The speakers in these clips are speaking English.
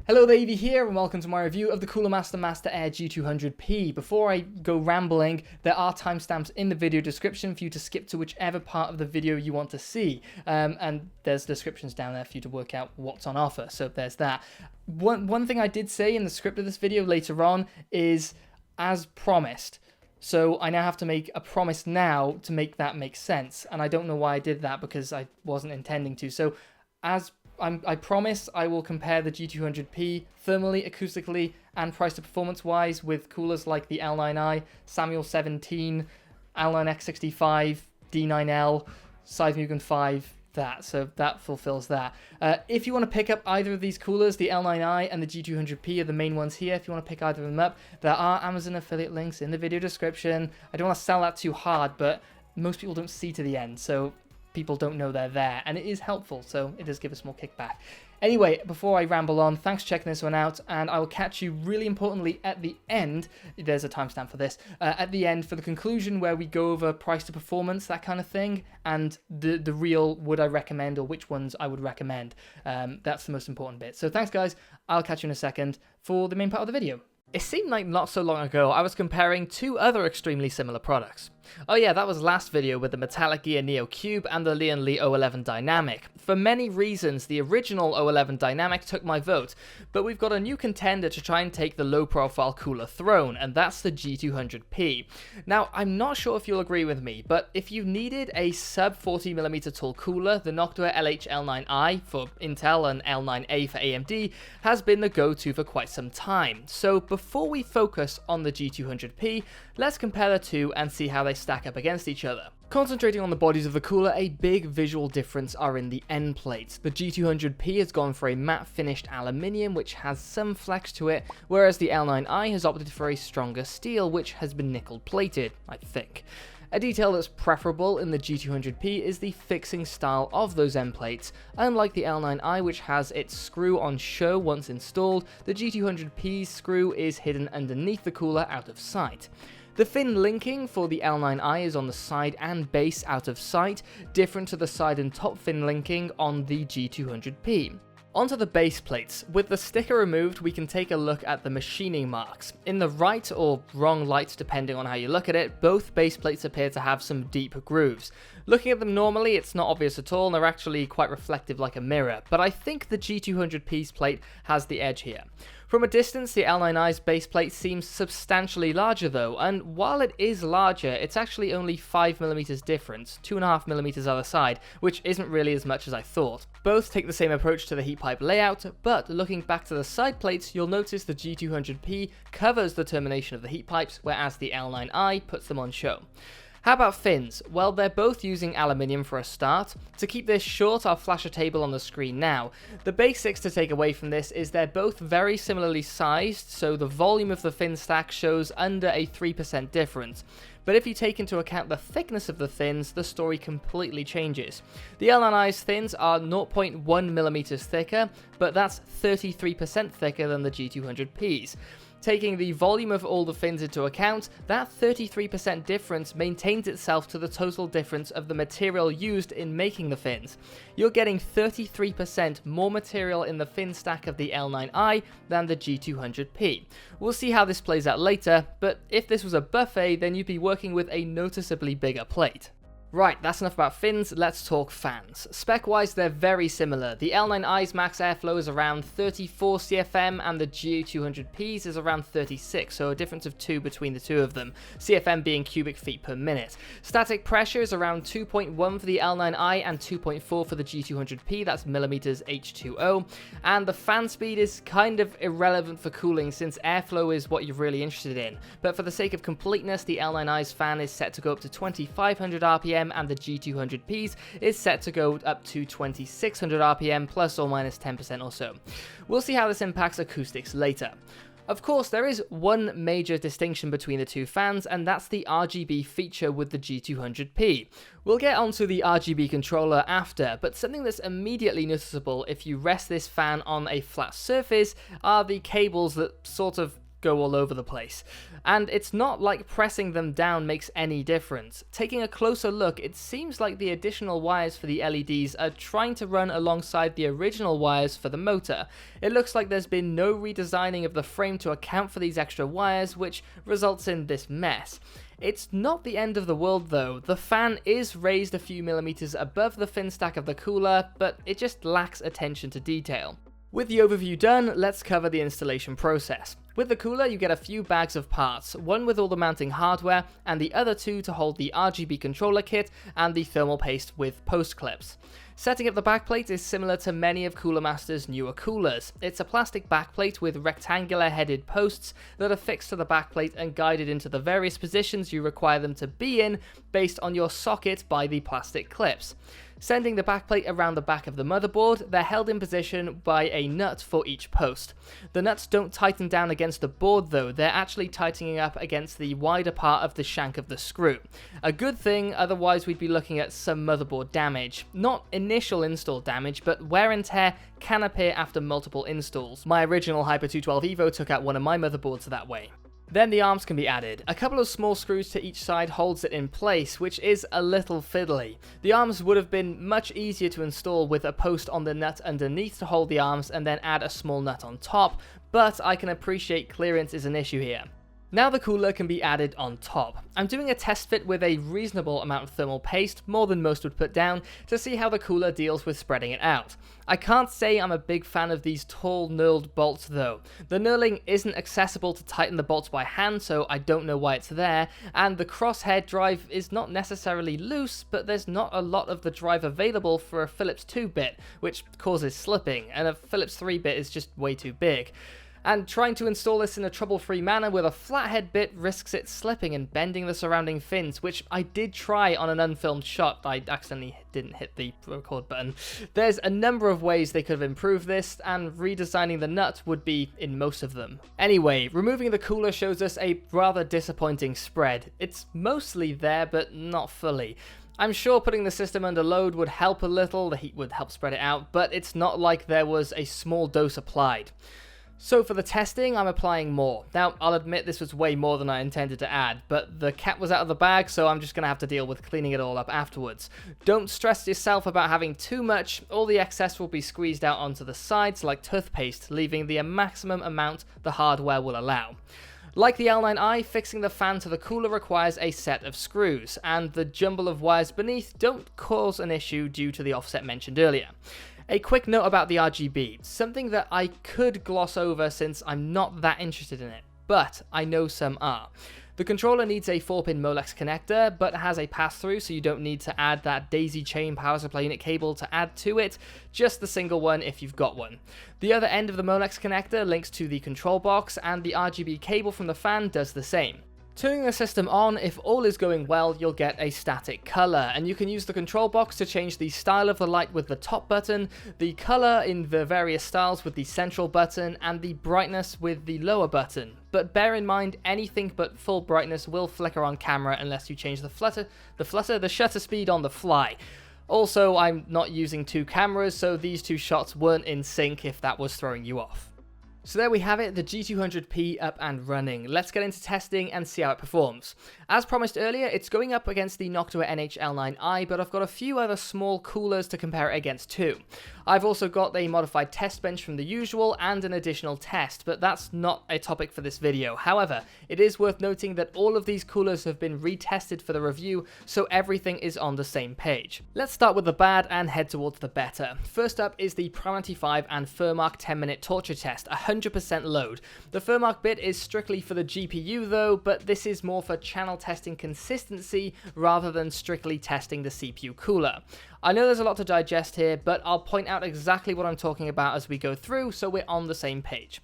Hello there, Evie here, and welcome to my review of the cooler Master MasterAir G200P. Before I go rambling, there are timestamps in the video description for you to skip to whichever part of the video you want to see. And there's descriptions down there for you to work out what's on offer, so there's that. One thing I did say in the script of this video later on is, as promised. So I now have to make a promise now to make that make sense. And I don't know why I did that because I wasn't intending to. So I promise I will compare the G200P thermally, acoustically, and price to performance wise with coolers like the L9i, Samuel 17, L9X65, D9L, Seismugen 5, so that fulfills that. If you want to pick up either of these coolers, the L9i and the G200P are the main ones here. If you want to pick either of them up, there are Amazon affiliate links in the video description. I don't want to sell that too hard, but most people don't see to the end, so people don't know they're there, and it is helpful, so it does give us more kickback. Anyway, before I ramble on, thanks for checking this one out, and I will catch you really importantly at the end. There's a timestamp for this. At the end for the conclusion where we go over price to performance, that kind of thing, and the real would I recommend or which ones I would recommend. That's the most important bit. So thanks guys, I'll catch you in a second for the main part of the video. It seemed like not so long ago I was comparing two other extremely similar products. Oh yeah, that was last video with the Metallic Gear Neo Cube and the Lian Li O11 Dynamic. For many reasons, the original O11 Dynamic took my vote, but we've got a new contender to try and take the low-profile cooler throne, and that's the G200P. Now, I'm not sure if you'll agree with me, but if you needed a sub 40mm tall cooler, the Noctua NH-L9i for Intel and L9A for AMD has been the go-to for quite some time. So before we focus on the G200P, let's compare the two and see how they stack up against each other. Concentrating on the bodies of the cooler, a big visual difference are in the end plates. The G200P has gone for a matte finished aluminium which has some flex to it, whereas the L9i has opted for a stronger steel which has been nickel plated, I think. A detail that's preferable in the G200P is the fixing style of those end plates. Unlike the L9i, which has its screw on show once installed, the G200P's screw is hidden underneath the cooler out of sight. The fin linking for the L9i is on the side and base out of sight, different to the side and top fin linking on the G200P. Onto the base plates. With the sticker removed, we can take a look at the machining marks. In the right or wrong light, depending on how you look at it, both base plates appear to have some deep grooves. Looking at them normally, it's not obvious at all, and they're actually quite reflective like a mirror, but I think the G200P's plate has the edge here. From a distance, the L9i's base plate seems substantially larger though, and while it is larger, it's actually only 5mm difference, 2.5mm either side, which isn't really as much as I thought. Both take the same approach to the heat pipe layout, but looking back to the side plates, you'll notice the G200P covers the termination of the heat pipes, whereas the L9i puts them on show. How about fins? Well, they're both using aluminium for a start. To keep this short, I'll flash a table on the screen now. The basics to take away from this is they're both very similarly sized, so the volume of the fin stack shows under a 3% difference. But if you take into account the thickness of the fins, the story completely changes. The L9i's fins are 0.1mm thicker, but that's 33% thicker than the G200P's. Taking the volume of all the fins into account, that 33% difference maintains itself to the total difference of the material used in making the fins. You're getting 33% more material in the fin stack of the L9i than the G200P. We'll see how this plays out later, but if this was a buffet, then you'd be working with a noticeably bigger plate. Right, that's enough about fins, let's talk fans. Spec-wise, they're very similar. The L9i's max airflow is around 34 CFM and the G200P's is around 36, so a difference of 2 between the two of them, CFM being cubic feet per minute. Static pressure is around 2.1 for the L9i and 2.4 for the G200P, that's millimeters H2O, and the fan speed is kind of irrelevant for cooling since airflow is what you're really interested in, but for the sake of completeness, the L9i's fan is set to go up to 2500 RPM and the G200P's is set to go up to 2600 RPM plus or minus 10% or so. We'll see how this impacts acoustics later. Of course, there is one major distinction between the two fans, and that's the RGB feature with the G200P. We'll get onto the RGB controller after, but something that's immediately noticeable if you rest this fan on a flat surface are the cables that sort of go all over the place. And it's not like pressing them down makes any difference. Taking a closer look, it seems like the additional wires for the LEDs are trying to run alongside the original wires for the motor. It looks like there's been no redesigning of the frame to account for these extra wires, which results in this mess. It's not the end of the world though. The fan is raised a few millimeters above the fin stack of the cooler, but it just lacks attention to detail. With the overview done, let's cover the installation process. With the cooler, you get a few bags of parts, one with all the mounting hardware, and the other two to hold the RGB controller kit and the thermal paste with post clips. Setting up the backplate is similar to many of Cooler Master's newer coolers. It's a plastic backplate with rectangular headed posts that are fixed to the backplate and guided into the various positions you require them to be in based on your socket by the plastic clips. Sending the backplate around the back of the motherboard, they're held in position by a nut for each post. The nuts don't tighten down against the board though, they're actually tightening up against the wider part of the shank of the screw. A good thing, otherwise we'd be looking at some motherboard damage. Not initial install damage, but wear and tear can appear after multiple installs. My original Hyper 212 Evo took out one of my motherboards that way. Then the arms can be added. A couple of small screws to each side holds it in place, which is a little fiddly. The arms would have been much easier to install with a post on the nut underneath to hold the arms and then add a small nut on top, but I can appreciate clearance is an issue here. Now the cooler can be added on top. I'm doing a test fit with a reasonable amount of thermal paste, more than most would put down, to see how the cooler deals with spreading it out. I can't say I'm a big fan of these tall knurled bolts though. The knurling isn't accessible to tighten the bolts by hand, so I don't know why it's there, and the crosshead drive is not necessarily loose, but there's not a lot of the drive available for a Phillips 2-bit, which causes slipping, and a Phillips 3-bit is just way too big. And trying to install this in a trouble-free manner with a flathead bit risks it slipping and bending the surrounding fins, which I did try on an unfilmed shot. I accidentally didn't hit the record button. There's a number of ways they could have improved this, and redesigning the nut would be in most of them. Anyway, removing the cooler shows us a rather disappointing spread. It's mostly there, but not fully. I'm sure putting the system under load would help a little, the heat would help spread it out, but it's not like there was a small dose applied. So for the testing, I'm applying more. Now, I'll admit this was way more than I intended to add, but the cat was out of the bag, so I'm just going to have to deal with cleaning it all up afterwards. Don't stress yourself about having too much. All the excess will be squeezed out onto the sides like toothpaste, leaving the maximum amount the hardware will allow. Like the L9i, fixing the fan to the cooler requires a set of screws, and the jumble of wires beneath don't cause an issue due to the offset mentioned earlier. A quick note about the RGB, something that I could gloss over since I'm not that interested in it, but I know some are. The controller needs a 4-pin Molex connector, but has a pass-through, so you don't need to add that daisy chain power supply unit cable to add to it, just the single one if you've got one. The other end of the Molex connector links to the control box, and the RGB cable from the fan does the same. Turning the system on, if all is going well, you'll get a static color, and you can use the control box to change the style of the light with the top button, the color in the various styles with the central button, and the brightness with the lower button. But bear in mind, anything but full brightness will flicker on camera unless you change the shutter speed on the fly. Also, I'm not using two cameras, so these two shots weren't in sync if that was throwing you off. So there we have it, the G200P up and running. Let's get into testing and see how it performs. As promised earlier, it's going up against the Noctua NH-L9i, but I've got a few other small coolers to compare it against too. I've also got a modified test bench from the usual and an additional test, but that's not a topic for this video. However, it is worth noting that all of these coolers have been retested for the review, so everything is on the same page. Let's start with the bad and head towards the better. First up is the Prime 95 and FurMark 10-minute torture test, 100% load. The FurMark bit is strictly for the GPU though, but this is more for channel testing consistency rather than strictly testing the CPU cooler. I know there's a lot to digest here, but I'll point out exactly what I'm talking about as we go through so we're on the same page.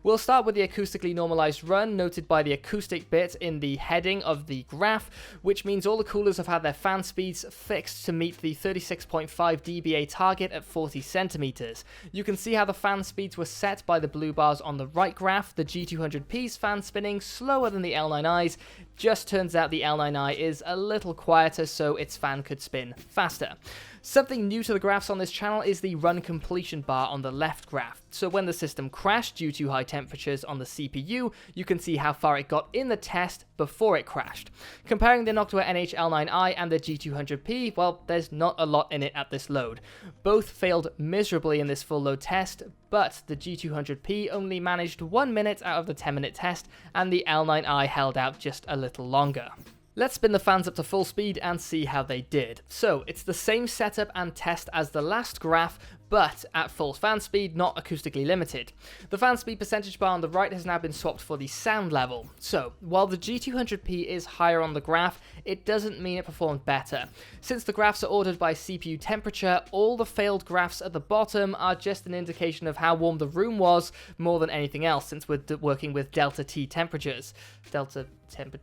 We'll start with the acoustically normalized run noted by the acoustic bit in the heading of the graph, which means all the coolers have had their fan speeds fixed to meet the 36.5 dBA target at 40 centimeters. You can see how the fan speeds were set by the blue bars on the right graph. The G200P's fan spinning slower than the L9i's. Just turns out the L9i is a little quieter, so its fan could spin faster. Something new to the graphs on this channel is the run completion bar on the left graph. So when the system crashed due to high temperatures on the CPU, you can see how far it got in the test before it crashed. Comparing the Noctua NH-L9i and the G200P, well, there's not a lot in it at this load. Both failed miserably in this full load test, but the G200P only managed 1 minute out of the 10-minute test, and the L9i held out just a little longer. Let's spin the fans up to full speed and see how they did. So, it's the same setup and test as the last graph, but at full fan speed, not acoustically limited. The fan speed percentage bar on the right has now been swapped for the sound level. So, while the G200P is higher on the graph, it doesn't mean it performed better. Since the graphs are ordered by CPU temperature, all the failed graphs at the bottom are just an indication of how warm the room was more than anything else, since we're working with delta T temperatures.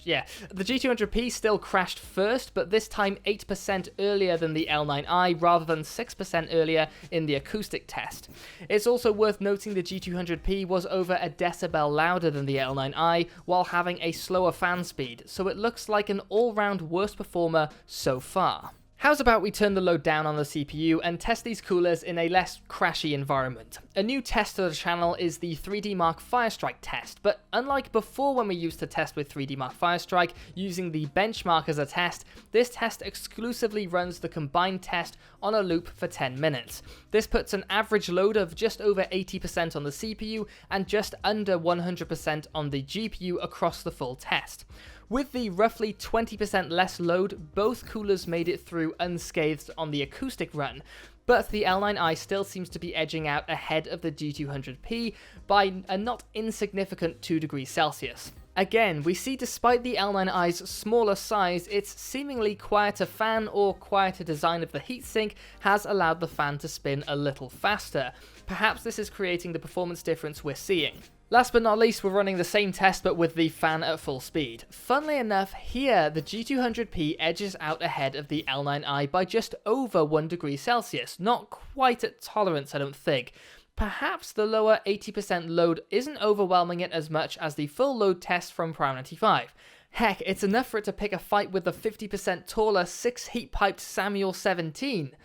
Yeah. The G200P still crashed first, but this time 8% earlier than the L9i rather than 6% earlier in the acoustic test. It's also worth noting the G200P was over a decibel louder than the L9i while having a slower fan speed, so it looks like an all-round worst performer so far. How's about we turn the load down on the CPU and test these coolers in a less crashy environment? A new test to the channel is the 3D Mark Firestrike test, but unlike before when we used to test with 3D Mark Firestrike using the benchmark as a test, this test exclusively runs the combined test on a loop for 10 minutes. This puts an average load of just over 80% on the CPU and just under 100% on the GPU across the full test. With the roughly 20% less load, both coolers made it through unscathed on the acoustic run, but the L9i still seems to be edging out ahead of the G200P by a not insignificant 2 degrees Celsius. Again, we see despite the L9i's smaller size, its seemingly quieter fan or quieter design of the heatsink has allowed the fan to spin a little faster. Perhaps this is creating the performance difference we're seeing. Last but not least, we're running the same test but with the fan at full speed. Funnily enough, here the G200P edges out ahead of the L9i by just over 1 degree Celsius, not quite at tolerance I don't think. Perhaps the lower 80% load isn't overwhelming it as much as the full load test from Prime 95. Heck, it's enough for it to pick a fight with the 50% taller 6 heat-piped Samuel 17.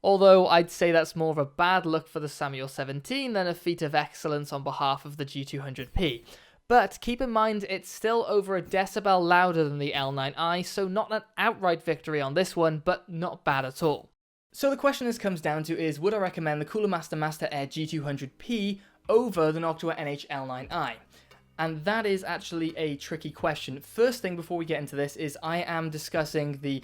Although I'd say that's more of a bad look for the Samuel 17 than a feat of excellence on behalf of the G200P. But keep in mind it's still over a decibel louder than the L9i, so not an outright victory on this one, but not bad at all. So the question this comes down to is, would I recommend the Cooler Master MasterAir G200P over the Noctua NH-L9i? And that is actually a tricky question. First thing before we get into this is I am discussing the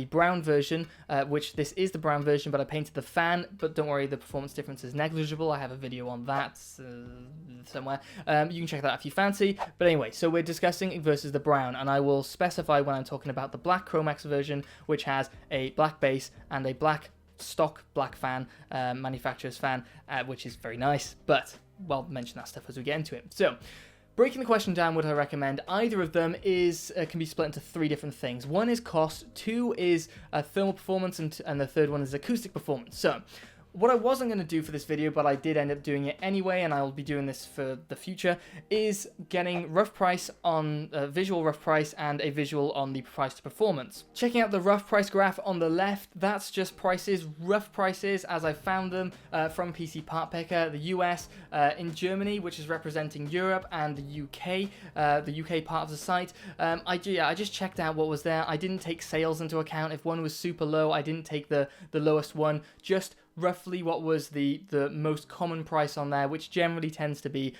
brown version, which this is the brown version, but I painted the fan, but don't worry, the performance difference is negligible. I have a video on that somewhere. You can check that out if you fancy. But anyway, so we're discussing versus the brown, and I will specify when I'm talking about the black Chromax version, which has a black base and a black stock black fan, manufacturer's fan, which is very nice, but we'll mention that stuff as we get into it. So, breaking the question down, would I recommend either of them can be split into 3 different things. 1 is cost, 2 is thermal performance, and the third one is acoustic performance. So, what I wasn't going to do for this video, but I did end up doing it anyway, and I'll be doing this for the future, is getting rough price on visual rough price and a visual on the price to performance. Checking out the rough price graph on the left, that's just prices, rough prices as I found them from PC Part Picker, the US, in Germany, which is representing Europe, and the UK part of the site. I just checked out what was there. I didn't take sales into account. If one was super low, I didn't take the lowest one, just roughly what was the most common price on there, which generally tends to be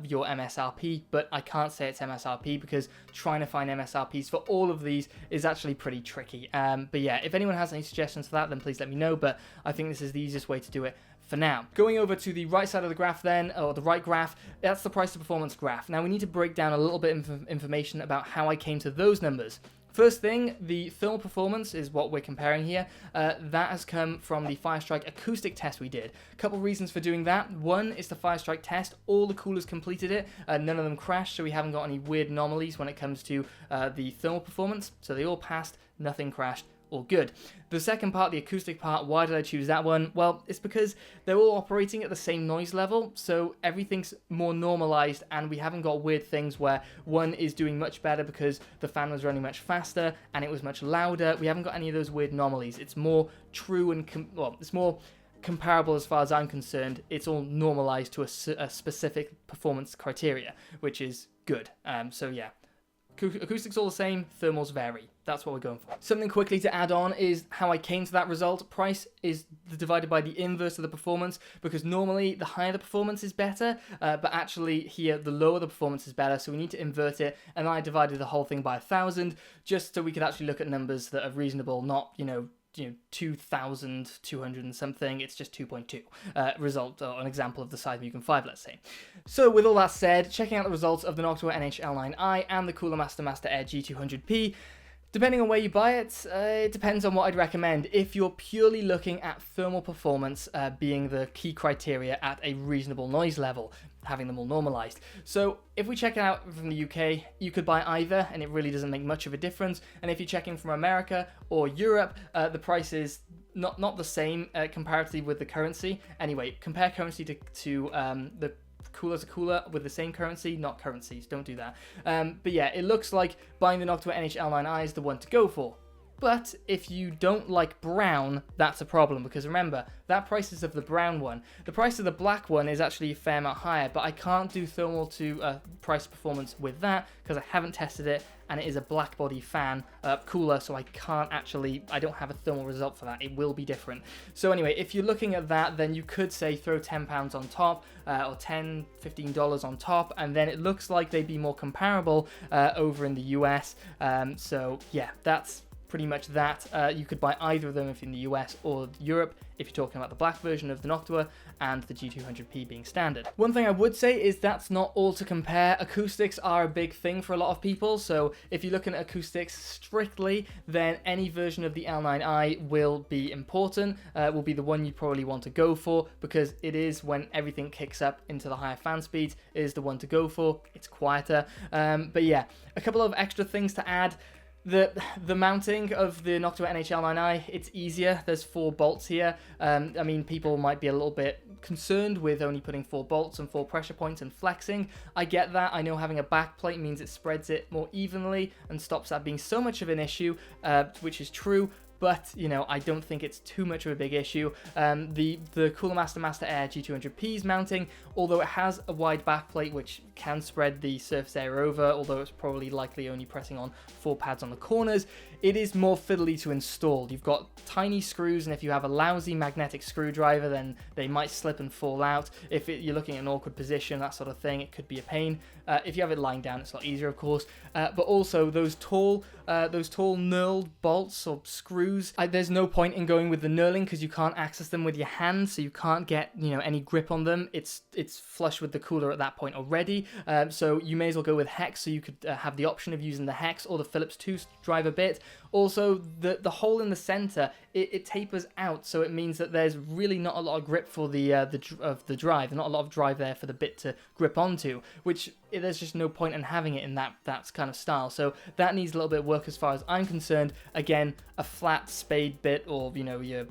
your MSRP, but I can't say it's MSRP because trying to find MSRPs for all of these is actually pretty tricky. But yeah, if anyone has any suggestions for that, then please let me know, but I think this is the easiest way to do it for now. Going over to the right side of the graph then, or the right graph, that's the price to performance graph. Now we need to break down a little bit of information about how I came to those numbers. First thing, the thermal performance is what we're comparing here. That has come from the Firestrike acoustic test we did. A couple reasons for doing that. One is the Firestrike test. All the coolers completed it. None of them crashed, so we haven't got any weird anomalies when it comes to the thermal performance. So they all passed, nothing crashed. All good. The second part, the acoustic part, why did I choose that one? Well, it's because they're all operating at the same noise level, so everything's more normalized, and we haven't got weird things where one is doing much better because the fan was running much faster and it was much louder. We haven't got any of those weird anomalies. It's more true and it's more comparable as far as I'm concerned. It's all normalized to a specific performance criteria, which is good. So yeah, acoustics all the same, thermals vary. That's what we're going for. Something quickly to add on is how I came to that result. Price is divided by the inverse of the performance, because normally the higher the performance is better, but actually here the lower the performance is better, so we need to invert it, and I divided the whole thing by 1,000 just so we could actually look at numbers that are reasonable, not, 2,200 and something. It's just 2.2 result, or an example of the size Mugen 5, let's say. So with all that said, checking out the results of the Noctua NH-L9i and the Cooler MasterAir G200P, depending on where you buy it, it depends on what I'd recommend. If you're purely looking at thermal performance being the key criteria at a reasonable noise level, having them all normalized. So if we check it out from the UK, you could buy either, and it really doesn't make much of a difference. And if you're checking from America or Europe, the price is not the same comparatively with the currency. Anyway, compare currency to the cooler to cooler with the same currency, not currencies, don't do that. But yeah, it looks like buying the Noctua NH-L9i is the one to go for. But if you don't like brown, that's a problem, because remember, that price is of the brown one. The price of the black one is actually a fair amount higher, but I can't do thermal to price performance with that because I haven't tested it, and it is a black body fan cooler, so I don't have a thermal result for that. It will be different. So anyway, if you're looking at that, then you could say throw £10 on top, or $10, $15 on top, and then it looks like they'd be more comparable over in the US. So yeah, that's pretty much that. You could buy either of them if in the US or Europe, if you're talking about the black version of the Noctua and the G200P being standard. One thing I would say is that's not all to compare. Acoustics are a big thing for a lot of people, so if you're looking at acoustics strictly, then any version of the L9i will be important, will be the one you probably want to go for, because it is, when everything kicks up into the higher fan speeds, it is the one to go for. It's quieter. But yeah, a couple of extra things to add. The mounting of the Noctua NH-L9i, it's easier. There's 4 bolts here. I mean, people might be a little bit concerned with only putting 4 bolts and 4 pressure points and flexing. I get that. I know having a back plate means it spreads it more evenly and stops that being so much of an issue, which is true. But, I don't think it's too much of a big issue. The Cooler MasterAir G200P's mounting, although it has a wide backplate which can spread the surface area over, although it's probably likely only pressing on 4 pads on the corners, it is more fiddly to install. You've got tiny screws, and if you have a lousy magnetic screwdriver, then they might slip and fall out. If you're looking at an awkward position, that sort of thing, it could be a pain. If you have it lying down, it's a lot easier, of course. But also those tall knurled bolts or screws, there's no point in going with the knurling because you can't access them with your hand, so you can't get any grip on them. It's flush with the cooler at that point already. So you may as well go with hex, so you could have the option of using the hex or the Phillips 2 driver bit. Also, the hole in the center, it tapers out, so it means that there's really not a lot of grip for the drive, not a lot of drive there for the bit to grip onto, which there's just no point in having it in that kind of style. So that needs a little bit of work as far as I'm concerned. Again, a flat spade bit, or your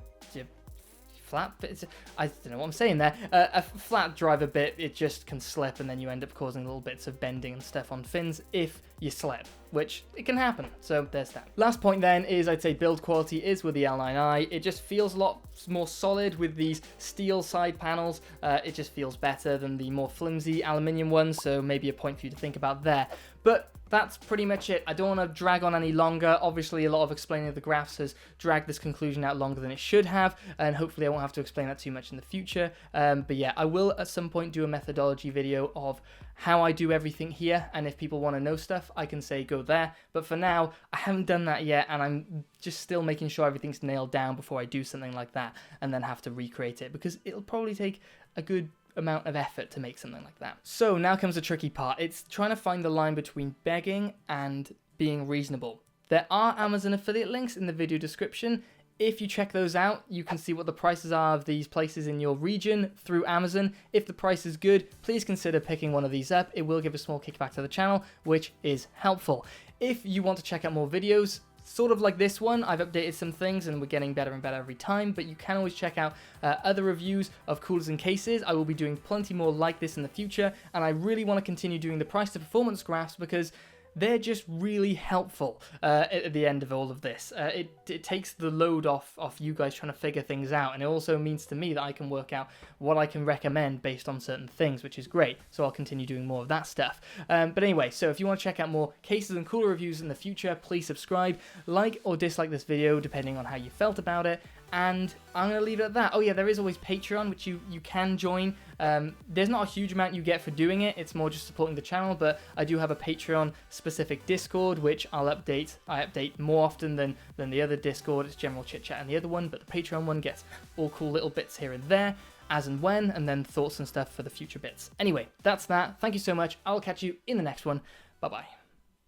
flat bit, I don't know what I'm saying there, a flat driver bit, it just can slip, and then you end up causing little bits of bending and stuff on fins if you slip, which it can happen. So there's that. Last point then is, I'd say build quality is with the L9i. It just feels a lot more solid with these steel side panels. It just feels better than the more flimsy aluminium ones, so maybe a point for you to think about there. But that's pretty much it. I don't want to drag on any longer. Obviously, a lot of explaining of the graphs has dragged this conclusion out longer than it should have, and hopefully I won't have to explain that too much in the future. But yeah, I will at some point do a methodology video of how I do everything here, and if people want to know stuff, I can say go there. But for now, I haven't done that yet, and I'm just still making sure everything's nailed down before I do something like that and then have to recreate it, because it'll probably take a good amount of effort to make something like that. So now comes the tricky part. It's trying to find the line between begging and being reasonable. There are Amazon affiliate links in the video description. If you check those out, you can see what the prices are of these places in your region through Amazon. If the price is good, please consider picking one of these up. It will give a small kickback to the channel, which is helpful. If you want to check out more videos, sort of like this one, I've updated some things and we're getting better and better every time, but you can always check out other reviews of coolers and cases. I will be doing plenty more like this in the future, and I really want to continue doing the price to performance graphs, because they're just really helpful at the end of all of this. It takes the load off you guys trying to figure things out, and it also means to me that I can work out what I can recommend based on certain things, which is great. So I'll continue doing more of that stuff. But anyway, so if you want to check out more cases and cooler reviews in the future, please subscribe, like or dislike this video depending on how you felt about it. And I'm going to leave it at that. Oh yeah, there is always Patreon, which you can join. There's not a huge amount you get for doing it. It's more just supporting the channel, but I do have a Patreon-specific Discord, which I update more often than the other Discord. It's general chit-chat and the other one, but the Patreon one gets all cool little bits here and there, as and when, and then thoughts and stuff for the future bits. Anyway, that's that. Thank you so much. I'll catch you in the next one. Bye-bye.